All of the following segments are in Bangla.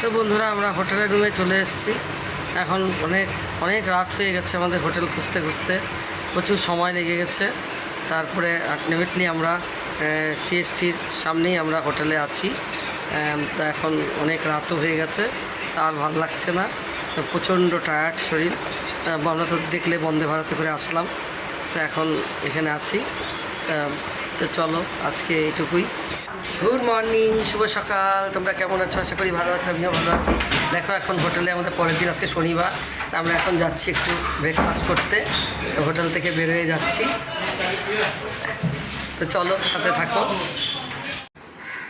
তো বন্ধুরা আমরা হোটেলের রুমে চলে এসেছি। এখন অনেক অনেক রাত হয়ে গেছে, আমাদের হোটেল খুঁজতে খুঁজতে প্রচুর সময় লেগে গেছে। তারপরে আলটিমেটলি আমরা সিএসটির সামনেই আমরা হোটেলে আছি। তা এখন অনেক রাতও হয়ে গেছে, আর ভালো লাগছে না, প্রচণ্ড টায়ার্ড শরীর। আমরা তো দেখলে বন্দে ভারতে করে আসলাম, তো এখন এখানে আছি। তো চলো আজকে এইটুকুই। গুড মর্নিং, শুভ সকাল। তোমরা কেমন আছো? আশা করি ভালো আছো, আমিও ভালো আছি। দেখো এখন হোটেলে আমাদের পরের দিন, আজকে শনিবার, আমরা এখন যাচ্ছি একটু ব্রেকফাস্ট করতে। তো হোটেল থেকে বের হয়ে যাচ্ছি, তো চলো সাথে থাকো।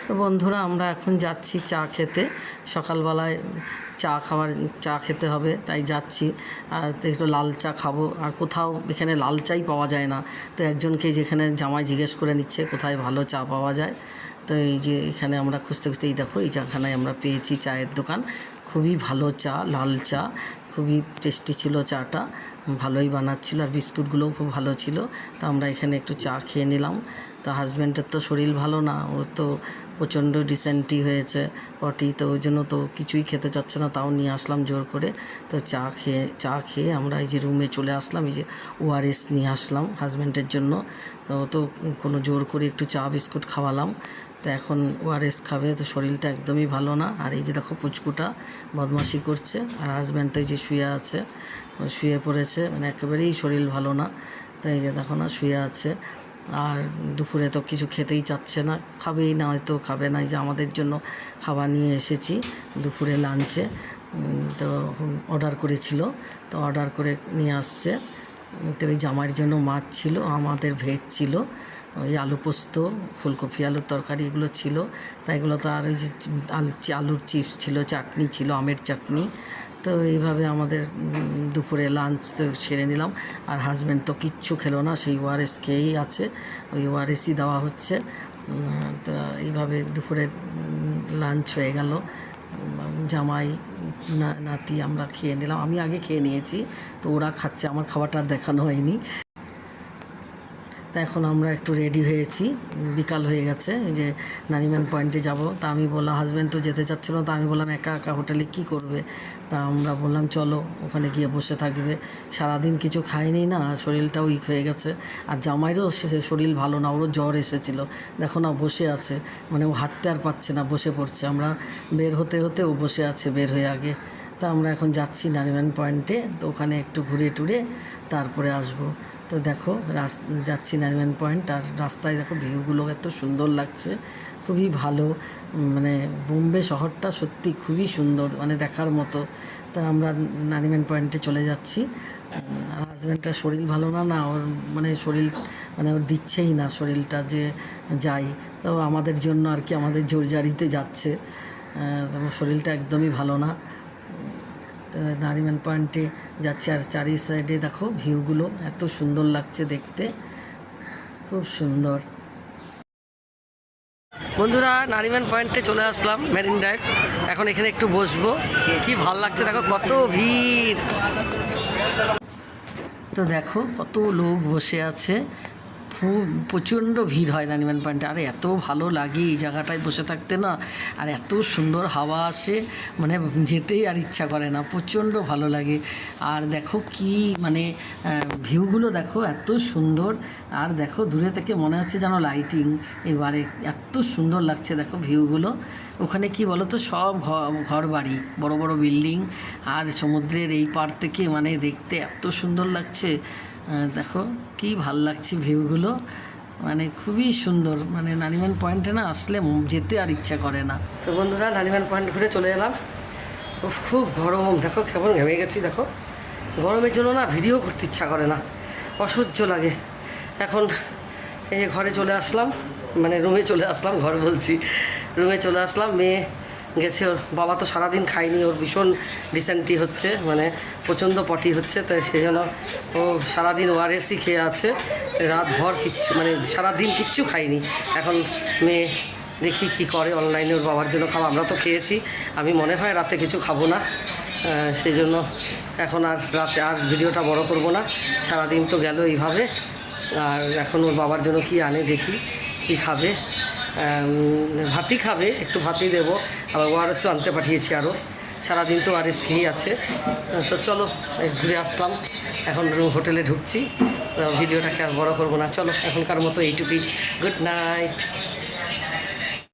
তো বন্ধুরা আমরা এখন যাচ্ছি চা খেতে। সকালবেলায় চা খেতে হবে, তাই যাচ্ছি। আর একটু লাল চা খাবো, আর কোথাও এখানে লাল চাই পাওয়া যায় না। তো একজনকে যেখানে জামাই জিজ্ঞেস করে নিচ্ছে কোথায় ভালো চা পাওয়া যায়। তো এই যে এখানে আমরা খুঁজতে খুঁজতে এই দেখো এই জায়গাখানায় আমরা পেয়েছি চায়ের দোকান। খুবই ভালো চা, লাল চা, খুবই টেস্টি ছিল চাটা, ভালোই বানাচ্ছিল, আর বিস্কুটগুলোও খুব ভালো ছিল। তো আমরা এখানে একটু চা খেয়ে নিলাম। তো হাজব্যান্ডের তো শরীর ভালো না, ওর তো প্রচণ্ড ডিসেন্ট্রি হয়েছে, পটি, তো ওই জন্য তো কিছুই খেতে চাচ্ছে না, তাও নিয়ে আসলাম জোর করে। তো চা খেয়ে আমরা এই যে রুমে চলে আসলাম। এই যে ওআরএস নিয়ে আসলাম হাজব্যান্ডের জন্য। তো কোনো জোর করে একটু চা বিস্কুট খাওয়ালাম। তো এখন ওআরএস খাবে, তো শরীরটা একদমই ভালো না। আর এই যে দেখো পুচকুটা বদমাশি করছে, আর হাজব্যান্ড তো এই যে শুয়ে আছে, শুয়ে পড়েছে, মানে একেবারেই শরীর ভালো না। তো এই যে দেখো না শুয়ে আছে। আর দুপুরে তো কিছু খেতেই চাচ্ছে না, খাবেই না, হয়তো খাবে না। এই যে আমাদের জন্য খাবার নিয়ে এসেছি দুপুরে লাঞ্চে। তো অর্ডার করেছিল, তো অর্ডার করে নিয়ে আসছে। তো ওই জামাইয়ের জন্য মাছ ছিল, আমাদের ভেজ ছিল, ওই আলু পোস্ত, ফুলকপি আলুর তরকারি এগুলো ছিল। তাই এগুলো তো, আর ওই যে আলুর চিপস ছিল, চাটনি ছিল, আমের চাটনি। তো এইভাবে আমাদের দুপুরে লাঞ্চ তো সেরে নিলাম। আর হাজব্যান্ড তো কিচ্ছু খেলো না, সেই ওআরএস খেয়েই আছে, ওই ওআরএসই দেওয়া হচ্ছে। তো এইভাবে দুপুরের লাঞ্চ হয়ে গেল। জামাই নাতি আমরা খেয়ে নিলাম, আমি আগে খেয়ে নিয়েছি, তো ওরা খাচ্ছে, আমার খাবারটা আর দেখানো হয়নি। তা এখন আমরা একটু রেডি হয়েছি, বিকাল হয়ে গেছে, যে নারিম্যান পয়েন্টে যাব। তা আমি বললাম, হাজব্যান্ড তো যেতে চাচ্ছিল, তা আমি বললাম একা একা হোটেলে কী করবে। তা আমরা বললাম চলো ওখানে গিয়ে বসে থাকবে, সারাদিন কিছু খায়নি না, শরীরটা উইক হয়ে গেছে। আর জামাইরও শরীর ভালো না, ওরও জ্বর এসেছিল, দেখো না বসে আছে, মানে ও হাঁটতে আর পারছে না, বসে পড়ছে। আমরা বের হতে হতে ও বসে আছে বের হয়ে আগে। তা আমরা এখন যাচ্ছি নারিম্যান পয়েন্টে, তো ওখানে একটু ঘুরে টুরে তারপরে আসবো। তো দেখো যাচ্ছি নারিম্যান পয়েন্ট, আর রাস্তায় দেখো ভিউগুলো এত সুন্দর লাগছে, খুবই ভালো। মানে বোম্বে শহরটা সত্যি খুবই সুন্দর, মানে দেখার মতো। তা আমরা নারিম্যান পয়েন্টে চলে যাচ্ছি। আর হাজব্যান্ডটার শরীর ভালো না, না ওর মানে শরীর, মানে ওর দিচ্ছেই না শরীরটা যে যাই। তো আমাদের জন্য আর কি, আমাদের জোরজারিতে যাচ্ছে, শরীরটা একদমই ভালো না। নারিম্যান পয়েন্টে যাচ্ছি, আর চারি সাইডে দেখো ভিউগুলো এত সুন্দর লাগছে দেখতে, খুব সুন্দর। বন্ধুরা নারিম্যান পয়েন্টে চলে আসলাম, মেরিন ড্রাইভ। এখন এখানে একটু বসবো, কি ভাল লাগছে, দেখো কত ভিড়। তো দেখো কত লোক বসে আছে, খুব প্রচণ্ড ভিড় হয় নারিম্যান পয়েন্টে। আর এত ভালো লাগে এই জায়গাটায় বসে থাকতে না, আর এত সুন্দর হাওয়া আসে, মানে যেতেই আর ইচ্ছা করে না, প্রচণ্ড ভালো লাগে। আর দেখো কি মানে ভিউগুলো দেখো এত সুন্দর। আর দেখো দূরে থেকে মনে হচ্ছে যেন লাইটিং, এবারে এত সুন্দর লাগছে দেখো ভিউগুলো। ওখানে কি বলো তো, সব ঘর বাড়ি, বড় বড় বিল্ডিং, আর সমুদ্রের এই পার থেকে মানে দেখতে এত সুন্দর লাগছে। দেখো কি ভাল লাগছে ভিউগুলো, মানে খুবই সুন্দর। মানে নারিম্যান পয়েন্টে না আসলে যেতে আর ইচ্ছা করে না। তো বন্ধুরা নারিম্যান পয়েন্ট ঘুরে চলে এলাম। খুব গরম, দেখো কেমন ঘেমে গেছি, দেখো গরমের জন্য না ভিডিও করতে ইচ্ছা করে না, অসহ্য লাগে। এখন এই যে ঘরে চলে আসলাম, মানে রুমে চলে আসলাম, ঘর বলছি, রুমে চলে আসলাম। মেয়ে গেছে, ওর বাবা তো সারাদিন খায়নি, ওর ভীষণ ডিসেন্ট্রি হচ্ছে, মানে প্রচণ্ড পটি হচ্ছে, তাই সেই জন্য ও সারাদিন ওআরএসই খেয়ে আছে, রাতভর কিচ্ছু, মানে সারাদিন কিচ্ছু খায়নি। এখন মেয়ে দেখি কি করে, অনলাইনে ওর বাবার জন্য খাবো, আমরা তো খেয়েছি, আমি মনে হয় রাতে কিছু খাবো না, সেই জন্য এখন আর রাতে আর ভিডিওটা বড় করব না, সারাদিন তো গেল এইভাবে। আর এখন ওর বাবার জন্য কি আনে দেখি, কি খাবে। ভাতই খাবে, একটু ভাতই দেবো। আবার ওআরএস তো আনতে পাঠিয়েছি আরও, সারাদিন তো ওআরএস খেয়েই আছে। তো চলো ঘুরে আসলাম, এখন হোটেলে ঢুকছি। ভিডিওটাকে আর বড় করবো না, চলো এখনকার মতো এইটুকুই। Good night.